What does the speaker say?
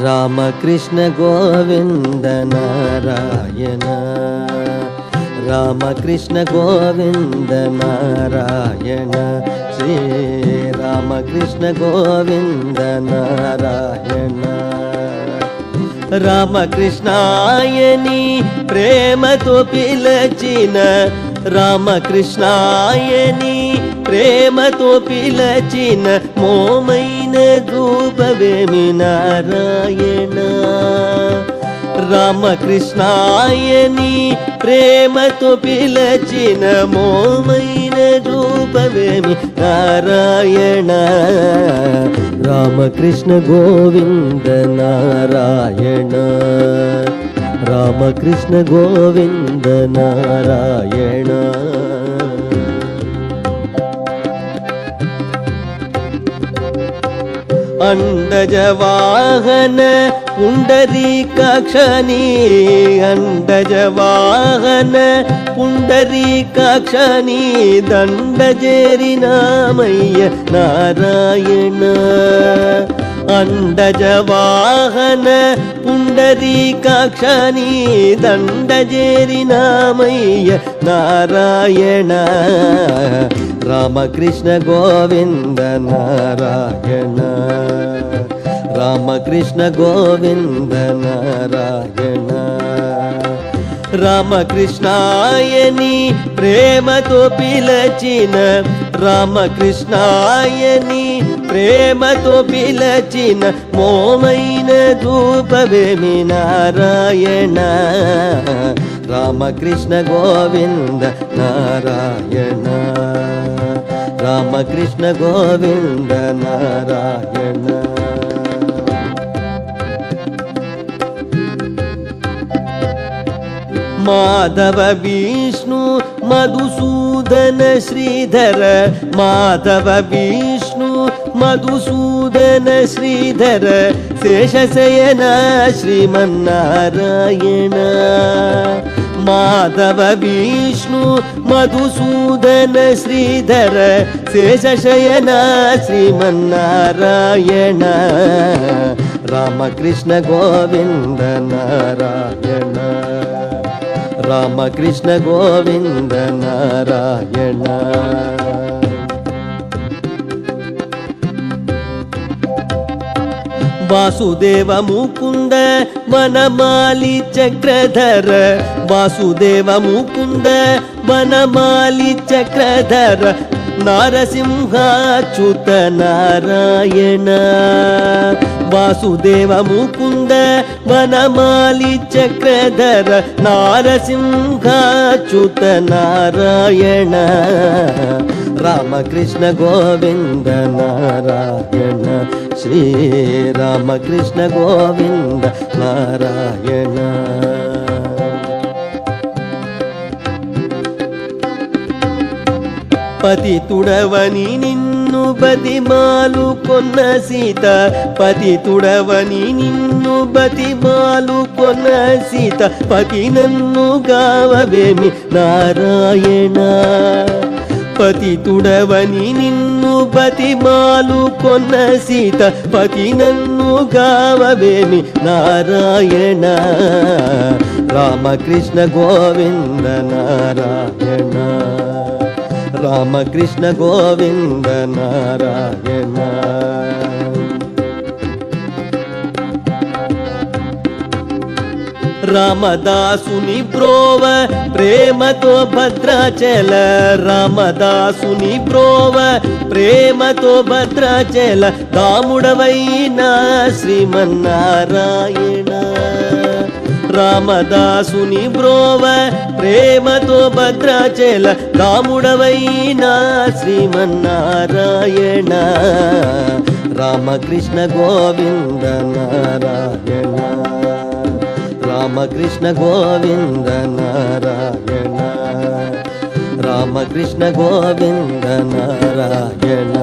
రామకృష్ణ గోవింద నారాయణ, రామకృష్ణ గోవింద నారాయణ, శ్రీ రామకృష్ణ గోవింద నారాయణ. రామకృష్ణాయని ప్రేమతో పిలచిన, రామకృష్ణాయని ప్రేమతో పిలచిన మోమైన ధూపవేమి నారాయణ. రామకృష్ణాయని ప్రేమతో పిలచిన మోమైన ధూపవేమి నారాయణ. రామకృష్ణ గోవింద నారాయణ, రామకృష్ణ గోవింద నారాయణ. అండజ వాహన పుండరీకాక్షని, అండజ వాహన పుండరీకాక్షని దండజేరినామయ్య నారాయణ. అండజ వాహన పుండరీకాక్షని దండజేరినామయ్య నారాయణ. రామకృష్ణ గోవింద నారాయణ, రామకృష్ణ గోవింద నారాయణ. రామకృష్ణాయని ప్రేమతో పిలచిన, రామకృష్ణాయని ప్రేమతో పిలచిన మోమైన ధూపవేమి నారాయణ. రామకృష్ణ గోవింద నారాయణ, రామకృష్ణ గోవింద నారాయణ. మాధవ విష్ణు మధుసూదన శ్రీధర, మాధవ విష్ణు మధుసూదన శ్రీధర శేషశయన శ్రీమన్నారాయణ. మాధవ విష్ణు మధుసూదన శ్రీధర శేషశయన శ్రీమన్నారాయణ. రామకృష్ణ గోవింద నారాయణ, రామకృష్ణ గోవింద నారాయణ. వాసుదేవ ముకుంద వనమాలి చక్రధర, వాసుదేవ ముకుంద వనమాలి చక్రధర నారసింహాచ్యుత నారాయణ. వాసుదేవ ముకుంద వనమాలి చక్రధర నారసింహాచ్యుత నారాయణ. రామకృష్ణ గోవింద నారాయణ, శ్రీ రామకృష్ణ గోవింద నారాయణ. పతితుడవని నిన్ను బతిమాలు కొన్న సీత, పతితుడవని నిన్ను బతిమాలు కొన్న సీత పతి నన్ను గావవేమి నారాయణ. పతితుడవని నిన్ను బతిమాలు కొన్న సీత పతి నన్ను గావవేమి నారాయణ. రామకృష్ణ గోవింద నారాయణ, రామకృష్ణ గోవింద నారాయణ. రామదాసుని బ్రోవ ప్రేమతో భద్రాచల, రామదాసుని బ్రోవ ప్రేమతో భద్రాచల దాముడవైన శ్రీమన్నారాయణ. రామదాసుని బ్రోవ ప్రేమతో భద్రాచల దాముడవైన శ్రీమన్నారాయణ. రామకృష్ణ గోవింద నారాయణ, రామకృష్ణ గోవింద నారాయణ, రామకృష్ణ గోవింద నారాయణ.